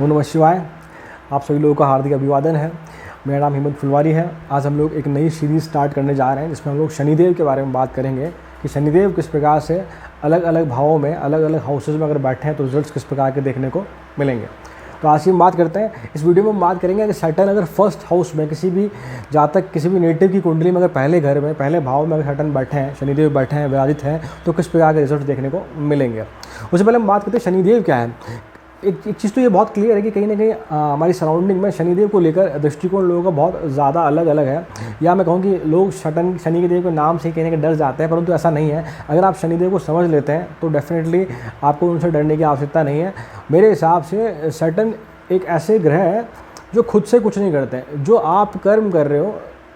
ओम नमः शिवाय। आप सभी लोगों का हार्दिक अभिवादन है। मेरा नाम हेमंत फुलवारी है। आज हम लोग एक नई सीरीज़ स्टार्ट करने जा रहे हैं जिसमें हम लोग शनिदेव के बारे में बात करेंगे कि शनिदेव किस प्रकार से अलग अलग भावों में, अलग अलग हाउसेज में अगर बैठे हैं तो रिजल्ट्स किस प्रकार के देखने को मिलेंगे। तो आज की हम बात करते हैं। इस वीडियो में हम बात करेंगे कि सैटर्न अगर फर्स्ट हाउस में किसी भी जातक, किसी भी नेटिव की कुंडली में अगर पहले घर में, पहले भाव में अगर सैटर्न बैठे हैं, शनिदेव बैठे हैं, विराजित हैं, तो किस प्रकार के रिजल्ट देखने को मिलेंगे। उससे पहले हम बात करते हैं शनिदेव क्या है। एक चीज़ तो ये बहुत क्लियर है कि कहीं ना कहीं हमारी सराउंडिंग में शनिदेव को लेकर दृष्टिकोण लोगों का बहुत ज़्यादा अलग अलग है। या मैं कहूँ कि लोग शनि के देव के नाम से कहीं ना कहीं डर जाते हैं, परंतु ऐसा नहीं है। अगर आप शनिदेव को समझ लेते हैं तो डेफिनेटली आपको उनसे डरने की आवश्यकता नहीं है। मेरे हिसाब से सैटर्न एक ऐसे ग्रह है जो खुद से कुछ नहीं करते हैं। जो आप कर्म कर रहे हो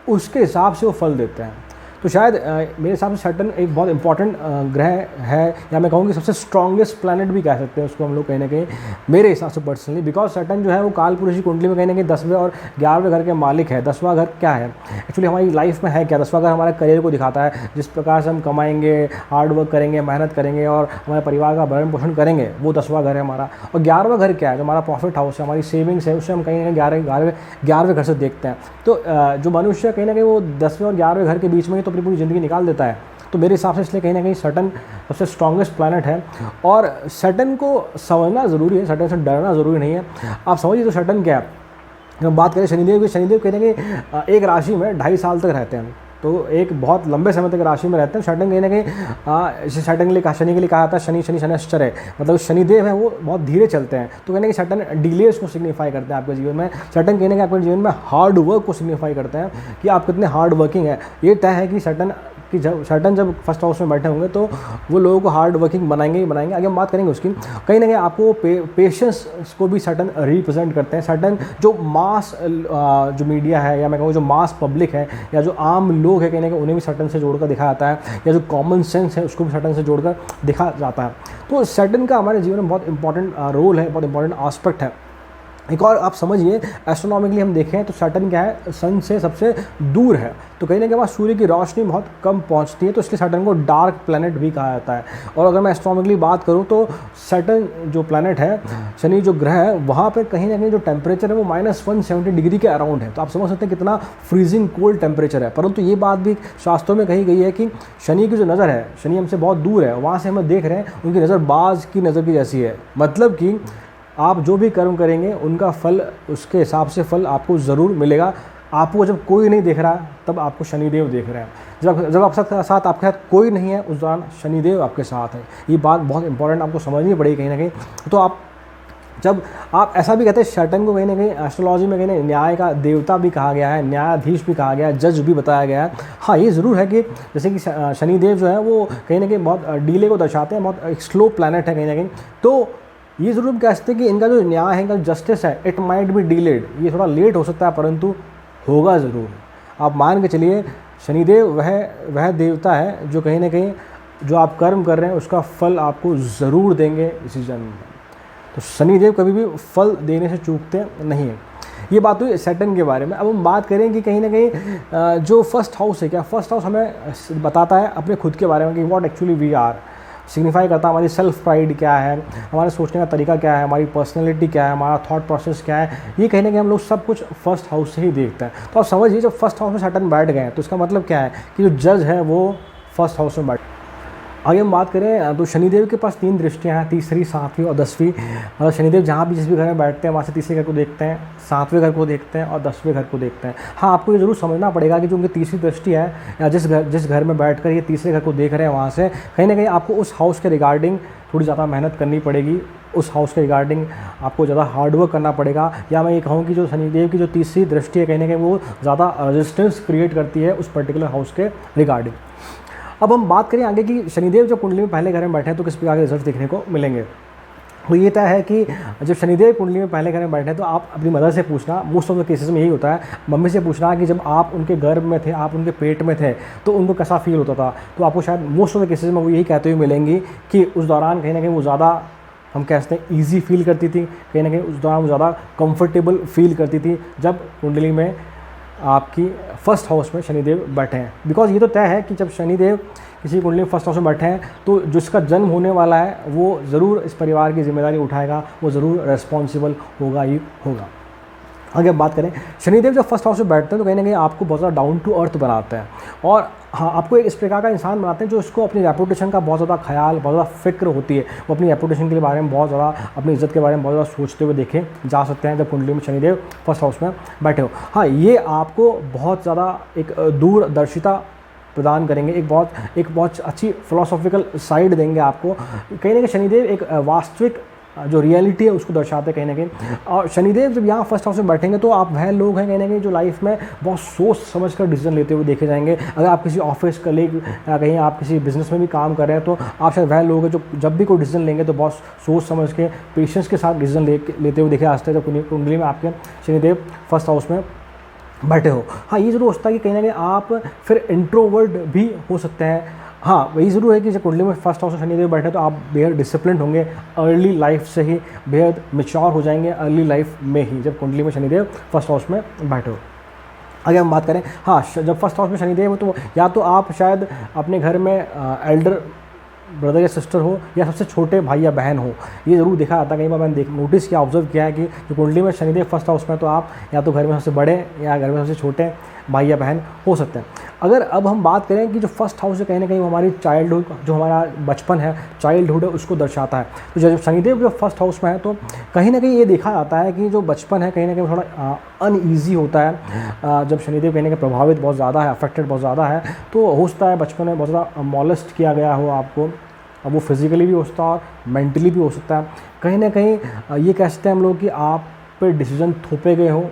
उसके हिसाब से वो फल देते हैं। तो शायद मेरे हिसाब से सैटर्न एक बहुत इंपॉर्टेंट ग्रह है, या मैं कहूँगी सबसे स्ट्रॉन्गेस्ट प्लैनेट भी कह सकते हैं उसको हम लोग कहीं ना कहीं, मेरे हिसाब से पर्सनली। बिकॉज सैटर्न जो है वो कालपुरुष की कुंडली में कहीं ना कहीं 10वें और 11वें घर के मालिक है। 10वां घर क्या है एक्चुअली हमारी लाइफ में है क्या? 10वां घर हमारे करियर को दिखाता है। जिस प्रकार से हम कमाएंगे, हार्ड वर्क करेंगे, मेहनत करेंगे और हमारे परिवार का भरण पोषण करेंगे, वो 10वां घर है हमारा। और 11वां घर क्या है? जो हमारा प्रॉफिट हाउस है, हमारी सेविंग्स है, उससे हम कहीं ना कहीं 11वें घर से देखते हैं। तो जो मनुष्य कहीं ना कहीं वो 10वें और 11वें घर के बीच में ही तो अपनी पूरी ज़िंदगी निकाल देता है। तो मेरे हिसाब से इसलिए कहीं ना कहीं सैटर्न सबसे स्ट्रॉन्गेस्ट प्लैनेट है। और सैटर्न को समझना ज़रूरी है, सैटर्न से डरना ज़रूरी नहीं है। आप समझिए तो सैटर्न क्या है। हम बात करें शनिदेव की, शनिदेव कहीं ना कहीं एक राशि में 2.5 साल तक रहते हैं, तो एक बहुत लंबे समय तक राशि में रहते हैं। सैटर्न कहीं ना कहीं सैटर्न के लिए, शनि के लिए कहा जाता है शनि शनिश्चर है, मतलब शनिदेव है वो बहुत धीरे चलते हैं। तो कहने कि सैटर्न डिलेज को सिग्निफाई करते हैं आपके जीवन में। सैटर्न कहने के आपके जीवन में हार्ड वर्क को सिग्निफाई करते हैं कि आप कितने हार्ड वर्किंग है। ये तय है कि सैटर्न जब फर्स्ट हाउस में बैठे होंगे तो वो लोगों को हार्ड वर्किंग बनाएंगे ही बनाएंगे। आगे हम बात करेंगे उसकी। कहीं ना कहीं आपको पेशेंस को भी सैटर्न रिप्रेजेंट करते हैं। सैटर्न जो मास जो मीडिया है, या मैं कहूँ जो मास पब्लिक है, या जो आम लोग है, कहीं ना कहीं उन्हें भी सैटर्न से जोड़कर दिखा जाता है। या जो कॉमन सेंस है उसको भी सैटर्न से जोड़कर दिखा जाता है। तो सैटर्न का हमारे जीवन में बहुत इंपॉर्टेंट रोल है, बहुत इंपॉर्टेंट आस्पेक्ट है। एक और आप समझिए, एस्ट्रोनॉमिकली हम देखें तो सैटर्न क्या है, सन से सबसे दूर है। तो कहीं ना कहीं वहाँ सूर्य की रोशनी बहुत कम पहुँचती है, तो इसलिए सैटर्न को डार्क प्लैनेट भी कहा जाता है। और अगर मैं एस्ट्रोनॉमिकली बात करूँ तो सैटर्न जो प्लैनेट है, शनि जो ग्रह है, वहाँ पर कहीं ना कहीं जो टेम्परेचर है वो -170 डिग्री के अराउंड है। तो आप समझ सकते हैं कितना फ्रीजिंग कोल्ड टेम्परेचर है। परंतु ये बात भी शास्त्रों में कही गई है कि शनि की जो नज़र है, शनि हमसे बहुत दूर है, वहाँ से हम देख रहे हैं, उनकी नज़र बाज की नज़र की जैसी है। मतलब कि आप जो भी कर्म करेंगे उनका फल, उसके हिसाब से फल आपको ज़रूर मिलेगा। आपको जब कोई नहीं देख रहा तब आपको शनिदेव देख रहे हैं। जब आपके साथ आपके साथ कोई नहीं है, उस दौरान शनिदेव आपके साथ है। ये बात बहुत इंपॉर्टेंट आपको समझनी पड़ेगी कहीं ना कहीं। तो जब आप ऐसा भी कहते हैं, सैटर्न को कहीं ना कहीं एस्ट्रोलॉजी में कहीं ना न्याय का देवता भी कहा गया है, न्यायाधीश भी कहा गया है, जज भी बताया गया है। हाँ, ये ज़रूर है कि जैसे कि शनिदेव जो है वो कहीं ना कहीं बहुत डिले को दर्शाते हैं, बहुत एक स्लो प्लैनेट है कहीं ना कहीं। तो ये ज़रूर हम कह सकते हैं कि इनका जो न्याय है, इनका जो जस्टिस है, इट माइट बी डिलेड, ये थोड़ा लेट हो सकता है परंतु होगा ज़रूर। आप मान के चलिए शनिदेव वह देवता है जो कहीं ना कहीं जो आप कर्म कर रहे हैं उसका फल आपको ज़रूर देंगे इसी जन्म में। तो शनिदेव कभी भी फल देने से चूकते नहीं हैं। ये बात हुई सैटर्न के बारे में। अब हम बात करें कि कहीं ना कहीं जो फर्स्ट हाउस है, क्या फर्स्ट हाउस हमें बताता है अपने खुद के बारे में कि what actually we are, signify करता है हमारी सेल्फ प्राइड क्या है, हमारे सोचने का तरीका क्या है, हमारी पर्सनैलिटी क्या है, हमारा थॉट प्रोसेस क्या है। ये कहीं ना कहीं हम लोग सब कुछ फर्स्ट हाउस से ही देखते हैं। तो आप समझिए, जब फर्स्ट हाउस में सैटर्न बैठ गए तो इसका मतलब क्या है कि जो जज है वो फर्स्ट हाउस में बैठ। आगे हम बात करें तो शनिदेव के पास 3 दृष्टियां हैं, तीसरी, 7वीं और 10वीं। मतलब शनिदेव जहाँ भी जिस भी घर में बैठते हैं वहाँ से तीसरे घर को देखते हैं, 7वें घर को देखते हैं और 10वें घर को देखते हैं। हाँ, आपको ये ज़रूर समझना पड़ेगा कि जो उनकी तीसरी दृष्टि है, या जिस घर में बैठकर ये तीसरे घर को देख रहे हैं, वहाँ से कहीं ना कहीं आपको उस हाउस के रिगार्डिंग थोड़ी ज़्यादा मेहनत करनी पड़ेगी। उस हाउस के रिगार्डिंग आपको ज़्यादा हार्डवर्क करना पड़ेगा। या मैं ये कहूँ कि जो शनिदेव की जो तीसरी दृष्टि है, कहीं ना कहीं वो ज़्यादा रेजिस्टेंस क्रिएट करती है उस पर्टिकुलर हाउस के रिगार्डिंग। अब हम बात करें आगे कि शनिदेव जब कुंडली में पहले घर में बैठे हैं तो किस प्रकार के रिजल्ट देखने को मिलेंगे। तो ये तय है कि जब शनिदेव कुंडली में पहले घर में बैठे हैं तो आप अपनी मदर से पूछना, मोस्ट ऑफ द केसेस में यही होता है, मम्मी से पूछना कि जब आप उनके गर्भ में थे, आप उनके पेट में थे, तो उनको कैसा फील होता था। तो आपको शायद मोस्ट ऑफ द केसेस में वो यही कहते हुए मिलेंगी कि उस दौरान कहीं ना कहीं वो ज़्यादा, हम कहते हैं, ईजी फील करती थी। कहीं ना कहीं उस दौरान वो ज़्यादा कंफर्टेबल फील करती थी जब कुंडली में आपकी फर्स्ट हाउस में शनिदेव बैठे हैं। बिकॉज ये तो तय है कि जब शनिदेव किसी की कुंडली में फर्स्ट हाउस में बैठे हैं तो जिसका जन्म होने वाला है वो ज़रूर इस परिवार की जिम्मेदारी उठाएगा, वो ज़रूर रेस्पॉन्सिबल होगा ही होगा। आगे अब बात करें, शनिदेव जब फर्स्ट हाउस में बैठते हैं तो कहीं ना कहीं आपको बहुत ज़्यादा डाउन टू अर्थ बनाते हैं और हाँ आपको एक इस प्रकार का इंसान बनाते हैं जो इसको अपनी रेपुटेशन का बहुत ज़्यादा ख्याल, बहुत ज़्यादा फिक्र होती है। वो अपनी रेपुटेशन के बारे में बहुत ज़्यादा, अपनी इज्जत के बारे में बहुत ज़्यादा सोचते हुए देखे जा सकते हैं जब कुंडली में शनिदेव फर्स्ट हाउस में बैठे हो। हाँ, ये आपको बहुत ज़्यादा एक दूरदर्शिता प्रदान करेंगे, एक बहुत अच्छी फिलोसॉफिकल साइड देंगे आपको। कहीं ना कहीं शनिदेव एक वास्तविक जो रियलिटी है उसको दर्शाते हैं कहीं ना कहीं। और शनिदेव जब यहाँ फर्स्ट हाउस में बैठेंगे तो आप वह लोग हैं कहीं ना कहीं जो लाइफ में बहुत सोच समझ कर डिसीजन लेते हुए देखे जाएंगे। अगर आप किसी ऑफिस कलीग या कहीं आप किसी बिजनेस में भी काम कर रहे हैं तो आप शायद वह लोग हैं जो जब भी कोई डिसीजन लेंगे तो बहुत सोच समझ के, पेशेंस के साथ डिसीजन लेते हुए देखे जाते हैं जब कुंडली में आपके शनिदेव फर्स्ट हाउस में बैठे हो। हाँ, ये ज़रूर होता है कि कहीं ना कहीं आप फिर इंट्रोवर्ट भी हो सकते हैं। हाँ, वही ज़रूर है कि जब कुंडली में फर्स्ट हाउस में शनिदेव बैठे तो आप बेहद डिसिप्लिन होंगे, अर्ली लाइफ से ही बेहद मैच्योर हो जाएंगे, अर्ली लाइफ में ही जब कुंडली में शनिदेव फर्स्ट हाउस में बैठे हो। आगे हम बात करें, हाँ जब फर्स्ट हाउस में शनिदेव हो तो या तो आप शायद अपने घर में एल्डर ब्रदर या सिस्टर हो या सबसे छोटे भाई या बहन हो। ये ज़रूर देखा जाता है, कई बार मैंने नोटिस किया, ऑब्जर्व किया है कि जो कुंडली में शनिदेव फर्स्ट हाउस में तो आप या तो घर में सबसे बड़े या घर में सबसे छोटे भाई या बहन हो सकते हैं। अगर अब हम बात करें कि जो फर्स्ट हाउस है कहीं ना कहीं हमारी चाइल्डहुड, जो हमारा बचपन है, चाइल्डहुड है, उसको दर्शाता है। तो जब शनिदेव जब फर्स्ट हाउस में है तो कहीं ना कहीं ये देखा जाता है कि जो बचपन है कहीं ना कहीं थोड़ा अनईजी होता है। जब शनिदेव कहीं ना कहीं प्रभावित बहुत ज़्यादा है, अफेक्टेड बहुत ज़्यादा है, तो हो सकता है बचपन में बहुत ज़्यादा मॉलेस्ट किया गया हो आपको। अब वो फिज़िकली भी हो सकता है और मेंटली भी हो सकता है। कहीं ना कहीं ये कह सकते हैं हम लोग कि आप पे डिसीजन थोपे गए हो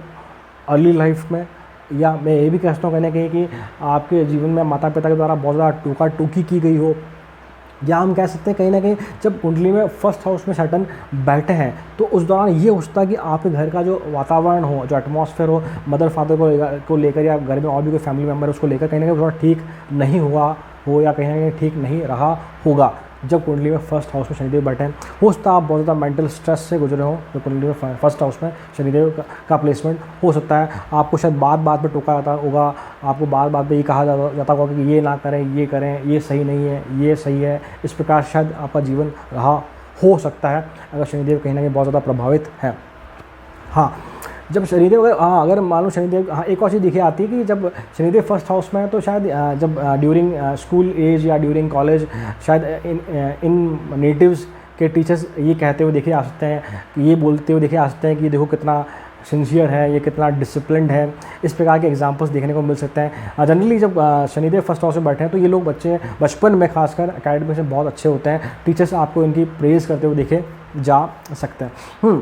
अर्ली लाइफ में, या मैं ये भी कह सकता हूँ कहीं ना कहीं कि आपके जीवन में माता पिता के द्वारा बहुत ज़्यादा टोका टोकी की गई हो। या हम कह सकते हैं कहीं ना कहीं जब कुंडली में फर्स्ट हाउस में सैटर्न बैठे हैं तो उस दौरान ये हो सकता है कि आपके घर का जो वातावरण हो, जो एटमॉस्फेयर हो, मदर फादर को लेकर या घर में और भी कोई फैमिली मेम्बर है उसको लेकर कहीं ना कहीं थोड़ा ठीक नहीं हुआ हो या कहीं ना कहीं ठीक नहीं रहा होगा जब कुंडली में फर्स्ट हाउस में शनिदेव बैठे हैं। हो सकता है आप बहुत ज़्यादा मेंटल स्ट्रेस से गुजरे हो तो कुंडली में फर्स्ट हाउस में शनिदेव का प्लेसमेंट हो सकता है। आपको शायद बात बात पे टोका जाता होगा, आपको बात बात पे ये कहा जाता होगा कि ये ना करें, ये करें, ये सही नहीं है, ये सही है। इस प्रकार शायद आपका जीवन रहा हो सकता है अगर शनिदेव कहीं ना कहीं बहुत ज़्यादा प्रभावित है। हाँ, जब शनिदेव अगर मान लो शनिदेव, हाँ एक और चीज़ देखी आती है कि जब शनिदेव फर्स्ट हाउस में है तो शायद जब ड्यूरिंग स्कूल एज या ड्यूरिंग कॉलेज शायद इन नेटिव्स के टीचर्स ये कहते हुए देखे जा सकते हैं, ये बोलते हुए देखे जा सकते हैं कि देखो कितना सिंसियर है, ये कितना डिसिप्लिन्ड है। इस प्रकार के एग्जांपल्स देखने को मिल सकते हैं। जनरली जब शनिदेव फर्स्ट हाउस में बैठे हैं तो ये लोग बच्चे बचपन में खासकर एकेडमिक से बहुत अच्छे होते हैं। टीचर्स आपको इनकी प्रेज़ करते हुए देखे जा सकते हैं।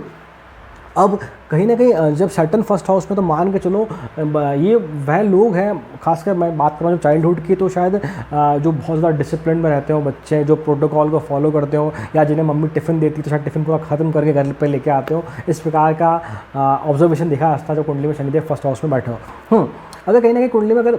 अब कहीं ना कहीं जब सैटर्न फर्स्ट हाउस में तो मान के चलो ये वह लोग हैं, खासकर मैं बात कर रहा हूँ चाइल्डहुड की, तो शायद जो बहुत ज़्यादा डिसिप्लिन में रहते हो बच्चे, जो प्रोटोकॉल को फॉलो करते हो, या जिन्हें मम्मी टिफ़िन देती तो शायद टिफ़िन पूरा ख़त्म करके घर पे लेके आते हो। इस प्रकार का ऑब्जर्वेशन देखा जाता है जो कुंडली में शनिदेव फर्स्ट हाउस में बैठे हो। अगर कहीं ना कहीं कुंडली में अगर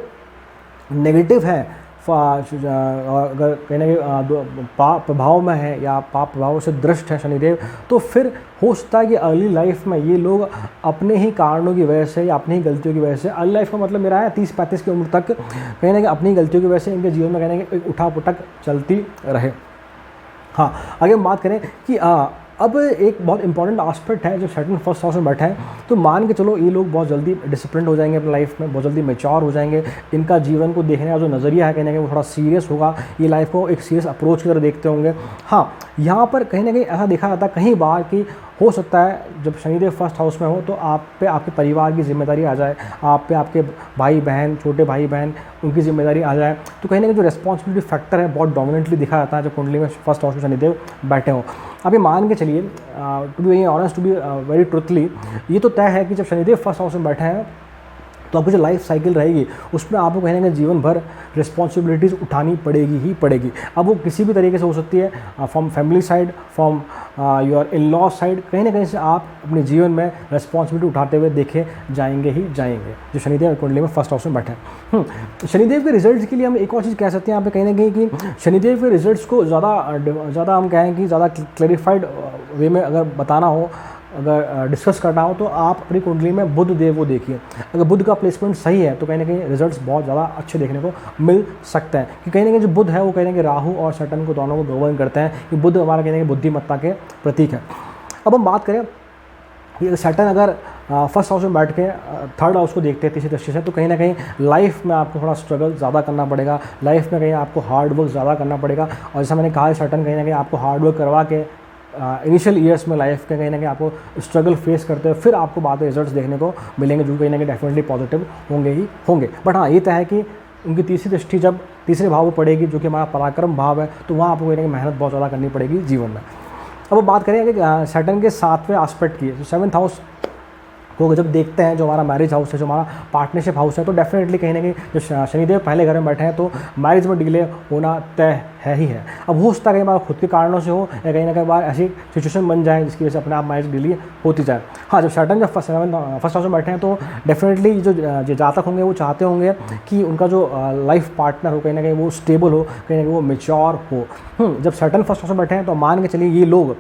नेगेटिव है, अगर कहीं ना कहीं पाप प्रभाव में है या पाप प्रभाव से दृष्ट है शनिदेव, तो फिर हो सकता है कि अर्ली लाइफ में ये लोग अपने ही कारणों की वजह से या अपनी ही गलतियों की वजह से, अर्ली लाइफ का मतलब मेरा है 30-35 की उम्र तक, कहीं ना कहीं अपनी गलतियों की वजह से इनके जीवन में कहीं ना कहीं एक उठापटक चलती रहे। हाँ, आगे हम बात करें कि अब एक बहुत इंपॉर्टेंट आस्पेक्ट है जब सैटर्न फर्स्ट हाउस में बैठा है तो मान के चलो ये लोग बहुत जल्दी डिसिप्लिन हो जाएंगे अपनी लाइफ में, बहुत जल्दी मैच्योर हो जाएंगे। इनका जीवन को देखने का जो नज़रिया है कहीं ना कहीं वो थोड़ा सीरियस होगा, ये लाइफ को एक सीरियस अप्रोच की तरह देखते होंगे। हाँ, यहाँ पर कहीं ना कहीं ऐसा देखा जाता है कहीं बार कि हो सकता है जब शनिदेव फर्स्ट हाउस में हो तो आप पे आपके परिवार की जिम्मेदारी आ जाए, आप पे आपके भाई बहन, छोटे भाई बहन, उनकी जिम्मेदारी आ जाए। तो कहीं ना कहीं जो रेस्पॉन्सिबिलिटी फैक्टर है बहुत डोमिनेंटली दिखा जाता है जब कुंडली में फर्स्ट हाउस में शनिदेव बैठे हों। अब ये मान के चलिए, to be very honest, to be very truthly, ये तो तय है कि जब शनिदेव फर्स्ट हाउस में बैठे हैं तो आपकी जो लाइफ साइकिल रहेगी उसमें आपको कहीं ना कहीं जीवन भर रिस्पॉन्सिबिलिटीज़ उठानी पड़ेगी ही पड़ेगी। अब वो किसी भी तरीके से हो सकती है, from family side, from your in law side, कहीं ना कहीं से आप अपने जीवन में रिस्पॉन्सिबिलिटी उठाते हुए देखे जाएंगे ही जाएंगे जो शनिदेव कुंडली में फर्स्ट हाउस में बैठे हैं। शनिदेव के रिजल्ट्स के लिए हम एक और चीज़ कह सकते हैं यहाँ पे कहीं ना कहीं कि शनिदेव के रिजल्ट्स को ज़्यादा हम कहें कि ज़्यादा क्लैरिफाइड वे में अगर बताना हो अगर डिस्कस करना हो तो आप अपनी कुंडली में बुध देव को देखिए। अगर बुध का प्लेसमेंट सही है तो कहीं ना कहीं रिजल्ट्स बहुत ज़्यादा अच्छे देखने को मिल सकते हैं, कि कहीं ना कहीं जो बुध है वो कहीं ना कहीं राहु और सैटर्न को दोनों को गवर्न करते हैं, कि बुध हमारा कहीं ना कहीं बुद्धिमत्ता के प्रतीक है। अब हम बात करें कि सैटर्न अगर फर्स्ट हाउस में बैठ के थर्ड हाउस को देखते हैं तीसरी दृष्टि से, तो कहीं ना कहीं लाइफ में आपको थोड़ा स्ट्रगल ज़्यादा करना पड़ेगा, लाइफ में कहीं आपको हार्ड वर्क ज़्यादा करना पड़ेगा। और जैसा मैंने कहा सैटर्न कहीं ना कहीं आपको हार्ड वर्क करवा के इनिशियल ईयर्स में लाइफ के कहीं ना कहीं आपको स्ट्रगल फेस करते हुए फिर आपको बाद में रिजल्ट्स देखने को मिलेंगे, जो कहीं ना कहीं डेफिनेटली पॉजिटिव होंगे ही होंगे। बट हाँ, ये तय है कि उनकी तीसरी दृष्टि जब तीसरे भाव में पड़ेगी, जो कि हमारा पराक्रम भाव है, तो वहाँ आपको कहीं ना कहीं मेहनत बहुत ज़्यादा करनी पड़ेगी जीवन में। अब बात करें कि सैटर्न के 7वें एस्पेक्ट की, तो 7th हाउस को जब देखते हैं, जो हमारा मैरिज हाउस है, जो हमारा पार्टनरशिप हाउस है, तो डेफिनेटली कहीं ना कहीं जो शनिदेव पहले घर में बैठे हैं तो मैरिज में डिले होना तय है ही है। अब हो सकता है कई बार खुद के कारणों से हो, या कहीं ना कई बार ऐसी सिचुएशन बन जाए जिसकी वजह से अपने आप मैरिज डिले होती जाए। हाँ, जब सैटर्न जब फर्स्ट हाउस में बैठे हैं तो डेफिनेटली जो जातक होंगे वो चाहते होंगे कि उनका जो लाइफ पार्टनर हो कहीं ना कहीं वो स्टेबल हो, कहीं ना कहीं वो मैच्योर हो। जब सैटर्न फर्स्ट हाउस में बैठे हैं तो मान के चलिए ये लोग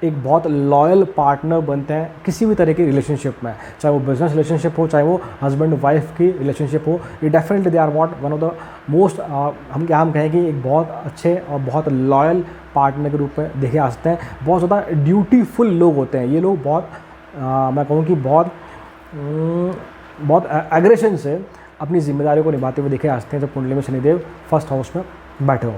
एक बहुत लॉयल पार्टनर बनते हैं किसी भी तरह की रिलेशनशिप में, चाहे वो बिजनेस रिलेशनशिप हो, चाहे वो हस्बैंड वाइफ की रिलेशनशिप हो। ये definitely they are what one of the most हम कहें कि एक बहुत अच्छे और बहुत लॉयल पार्टनर के रूप में देखे जा सकते हैं। बहुत ज़्यादा ड्यूटीफुल लोग होते हैं ये लोग, बहुत मैं कहूँ कि बहुत एग्रेशन से अपनी जिम्मेदारियों को निभाते हुए देखे जा सकते हैं जब कुंडली में शनिदेव फर्स्ट हाउस में बैठे हो।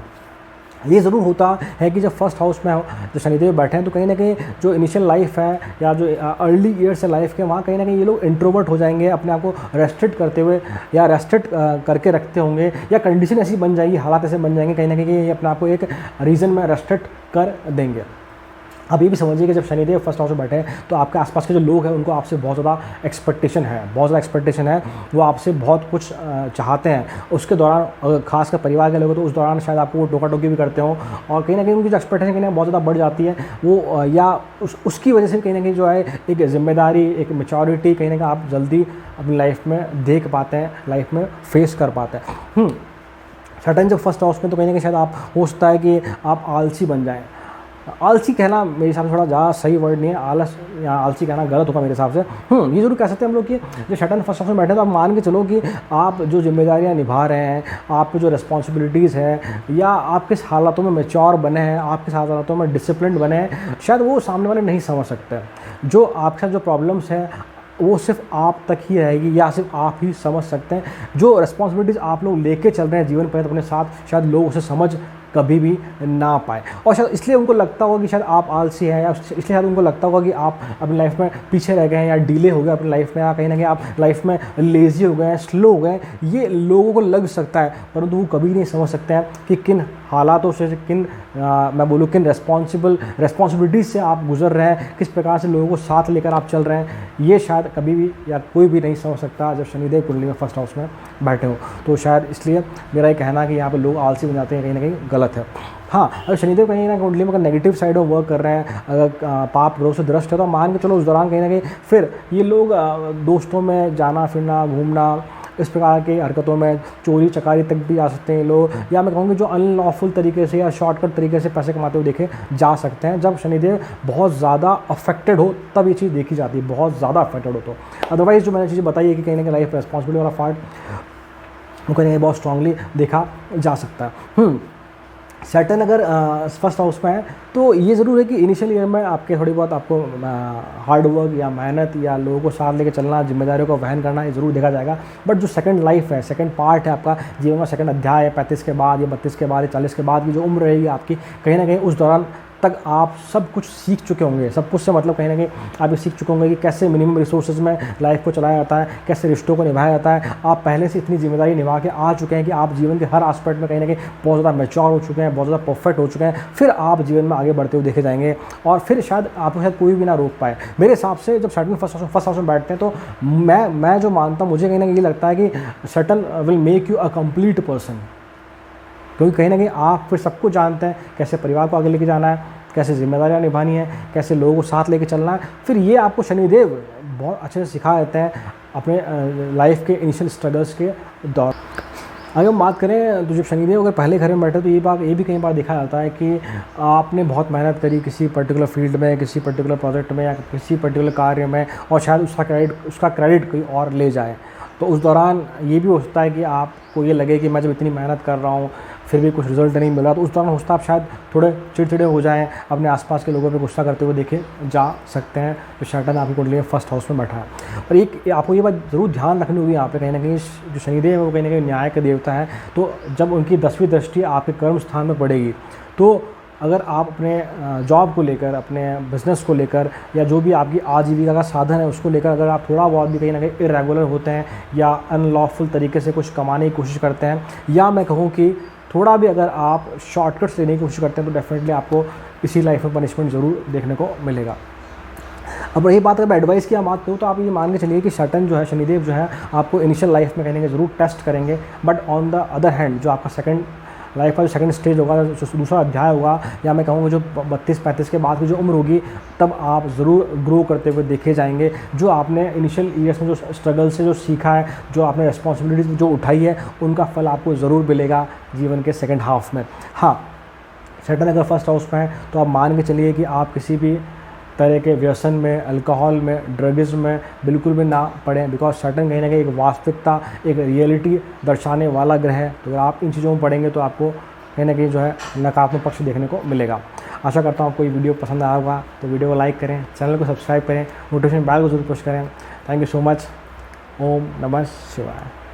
ये ज़रूर होता है कि जब फर्स्ट हाउस में जो शनिदेव बैठे हैं तो कहीं ना कहीं जो इनिशियल लाइफ है या जो अर्ली ईयर्स है लाइफ के, वहाँ कहीं ना कहीं ये लोग इंट्रोवर्ट हो जाएंगे, अपने आप को रेस्ट्रिक्ट करते हुए या रेस्ट्रिक्ट करके रखते होंगे, या कंडीशन ऐसी बन जाएगी, हालात ऐसे बन जाएंगे कहीं ना कहीं ये अपने आप को एक रीजन में रेस्ट्रिक्ट कर देंगे। अब ये भी समझिए कि जब शनिदेव फर्स्ट हाउस में बैठे हैं तो आपके आसपास के जो लोग हैं उनको आपसे बहुत ज़्यादा एक्सपेक्टेशन है, वो आपसे बहुत कुछ चाहते हैं। उसके दौरान खासकर परिवार के लोग तो उस दौरान शायद आपको वो टोका टोकी भी करते हो, और कहीं ना कहीं उनकी जो एक्सपेक्टेशन कहीं ना बहुत ज़्यादा बढ़ जाती है वो, या उसकी वजह से कहीं ना कहीं जो है एक जिम्मेदारी, एक मैच्योरिटी कहीं ना कहीं आप जल्दी अपनी लाइफ में देख पाते हैं, लाइफ में फेस कर पाते हैं। सैटर्न जब फर्स्ट हाउस में तो कहीं ना कहीं शायद आप हो सकता है कि आप आलसी बन जाएँ। आलसी कहना मेरे हिसाब से थोड़ा ज़्यादा सही वर्ड नहीं है, आलस या आलसी कहना गलत होगा मेरे हिसाब से। ये जरूर कह सकते हैं हम लोग कि जो सैटर्न फर्स्ट हाउस में बैठे हैं तो आप मान के चलो कि आप जो जिम्मेदारियां निभा रहे हैं, आप जो रिस्पॉन्सिबिलिटीज़ है, या आप किस हालातों में मैच्योर बने हैं, आप किस हालातों में डिसिप्लिन बने हैं, शायद वो सामने वाले नहीं समझ सकते। जो आपके साथ जो प्रॉब्लम्स हैं वो सिर्फ आप तक ही रहेगी, या सिर्फ आप ही समझ सकते हैं। जो रिस्पॉन्सिबिलिटीज़ आप लोग लेके चल रहे हैं जीवन पर अपने साथ, शायद लोग उसे समझ कभी भी ना पाए, और शायद इसलिए उनको लगता होगा कि शायद आप आलसी हैं, या इसलिए शायद उनको लगता होगा कि आप अपनी लाइफ में पीछे रह गए हैं, या डिले हो गए अपनी लाइफ में, या कहीं ना कहीं आप लाइफ में लेज़ी हो गए हैं, स्लो हो गए हैं। ये लोगों को लग सकता है, परंतु वो कभी नहीं समझ सकते हैं कि किन हालातों से, मैं बोलूँ किन रिस्पॉन्सिबिलिटीज़ से आप गुजर रहे हैं, किस प्रकार से लोगों को साथ लेकर आप चल रहे हैं। ये शायद कभी भी या कोई भी नहीं समझ सकता जब शनिदेव कुंडली में फर्स्ट हाउस में बैठे हो। तो शायद इसलिए मेरा ये कहना है कि यहाँ पे लोग आलसी बन जाते हैं, कहीं ना कहीं गलत है। हाँ, अगर शनिदेव कहीं ना कुंडली में अगर नेगेटिव साइड ऑफ वर्क कर रहे हैं, अगर पाप ग्रह से दृष्ट है, तो मान के चलो उस दौरान कहीं ना कहीं फिर ये लोग दोस्तों में जाना फिरना, घूमना, इस प्रकार की हरकतों में, चोरी चकारी तक भी जा सकते हैं लोग, या मैं कहूँगी जो अनलॉफुल तरीके से या शॉर्टकट तरीके से पैसे कमाते हुए देखे जा सकते हैं। जब शनिदेव बहुत ज़्यादा अफेक्टेड हो तब ये चीज़ देखी जाती है, बहुत ज़्यादा अफेक्टेड हो तो। अदरवाइज़ जो मैंने चीज़ें बताई है कि कहीं ना कहीं लाइफ रिस्पॉन्सिबिलिटी वाला पार्ट वो कहीं ना कहीं बहुत स्ट्रांगली देखा जा सकता है। सैटर्न अगर फर्स्ट हाउस में है तो ये ज़रूर है कि इनिशियल ईयर में आपके थोड़ी बहुत आपको हार्ड वर्क या मेहनत या लोगों को साथ लेकर चलना, जिम्मेदारियों को वहन करना, ये ज़रूर देखा जाएगा। बट जो सेकंड लाइफ है, सेकंड पार्ट है आपका जीवन में, सेकंड अध्याय है 35 के बाद या 32 के बाद या 40 के बाद की जो उम्र रहेगी आपकी, कहीं ना कहीं उस दौरान तक आप सब कुछ सीख चुके होंगे। सब कुछ से मतलब कहीं ना कहीं आप ये सीख चुके होंगे कि कैसे मिनिमम रिसोर्सेज में लाइफ को चलाया जाता है, कैसे रिश्तों को निभाया जाता है। आप पहले से इतनी जिम्मेदारी निभा के आ चुके हैं कि आप जीवन के हर एस्पेक्ट में कहीं ना कहीं बहुत ज़्यादा मैच्योर हो चुके हैं, बहुत ज़्यादा परफेक्ट हो चुके हैं। फिर आप जीवन में आगे बढ़ते हुए देखे जाएंगे, और फिर शायद आपको शायद कोई भी ना रोक पाए। मेरे हिसाब से जब सैटर्न फर्स्ट हाउस में बैठते हैं तो मैं जो मानता हूँ, मुझे कहीं ना कहीं ये लगता है कि Saturn will make you a complete person, क्योंकि कहीं ना कहीं आप फिर सब कुछ जानते हैं, कैसे परिवार को आगे लेके जाना है, कैसे जिम्मेदारियां निभानी है, कैसे लोगों को साथ लेके चलना है। फिर ये आपको शनिदेव बहुत अच्छे से सिखा देते हैं अपने लाइफ के इनिशियल स्ट्रगल्स के दौर। अगर हम बात करें तो जब शनिदेव अगर पहले घर में बैठे तो ये भी कई बार देखा जाता है कि आपने बहुत मेहनत करी किसी पर्टिकुलर फील्ड में, किसी पर्टिकुलर प्रोजेक्ट में या किसी पर्टिकुलर कार्य में, और शायद उसका क्रेडिट कोई और ले जाए। तो उस दौरान ये भी हो सकता है कि आपको ये लगे कि मैं जब इतनी मेहनत कर रहा हूँ फिर भी कुछ रिजल्ट नहीं मिल रहा, तो उस दौरान हो सकता है आप शायद थोड़े चिड़चिड़े हो जाएँ, अपने आसपास के लोगों पे गुस्सा करते हुए देखे जा सकते हैं। तो सैटर्न आपकी कुंडली में फर्स्ट हाउस में बैठा है। और एक आपको ये बात ज़रूर ध्यान रखनी होगी यहाँ पे, कहीं ना कहीं जो शनिदेव है वो कहीं ना कहीं न्याय के देवता है। तो जब उनकी 10वीं दृष्टि आपके कर्म स्थान में पड़ेगी, तो अगर आप अपने जॉब को लेकर, अपने बिज़नेस को लेकर, या जो भी आपकी आजीविका का साधन है उसको लेकर अगर आप थोड़ा बहुत भी कहीं ना कहीं इरेगुलर होते हैं या अनलॉफुल तरीके से कुछ कमाने की कोशिश करते हैं, या मैं कहूँ कि थोड़ा भी अगर आप शॉर्टकट्स लेने की कोशिश करते हैं, तो डेफिनेटली आपको इसी लाइफ में पनिशमेंट ज़रूर देखने को मिलेगा। अब रही बात अगर मैं एडवाइस की हम बात करूँ तो आप ये मान के चलिए कि सैटर्न जो है, शनिदेव जो है, आपको इनिशियल लाइफ में कहीं ना कहीं ज़रूर टेस्ट करेंगे। But on the other hand जो आपका सेकंड लाइफ का जो सेकंड स्टेज होगा, जो दूसरा अध्याय होगा, या मैं कहूँगा जो 32-35 के बाद की जो उम्र होगी, तब आप ज़रूर ग्रो करते हुए देखे जाएंगे। जो आपने इनिशियल ईयर्स में जो स्ट्रगल से जो सीखा है, जो आपने रिस्पॉन्सिबिलिटीज़ जो उठाई है, उनका फल आपको ज़रूर मिलेगा जीवन के सेकंड हाफ में। हाँ, सैटर्न अगर फर्स्ट हाउस में है तो आप मान के चलिए कि आप किसी भी तरह के व्यसन में, अल्कोहल में, ड्रग्स में बिल्कुल भी ना पड़ें, बिकॉज सैटर्न कहीं ना कहीं एक वास्तविकता, एक रियलिटी दर्शाने वाला ग्रह है। तो अगर आप इन चीज़ों में पढ़ेंगे तो आपको कहीं ना कहीं जो है नकारात्मक पक्ष देखने को मिलेगा। आशा करता हूँ आपको ये वीडियो पसंद आया होगा, तो वीडियो को लाइक करें, चैनल को सब्सक्राइब करें, नोटिफिकेशन बेल को जरूर पुश करें। Thank you so much. ओम नमः शिवाय।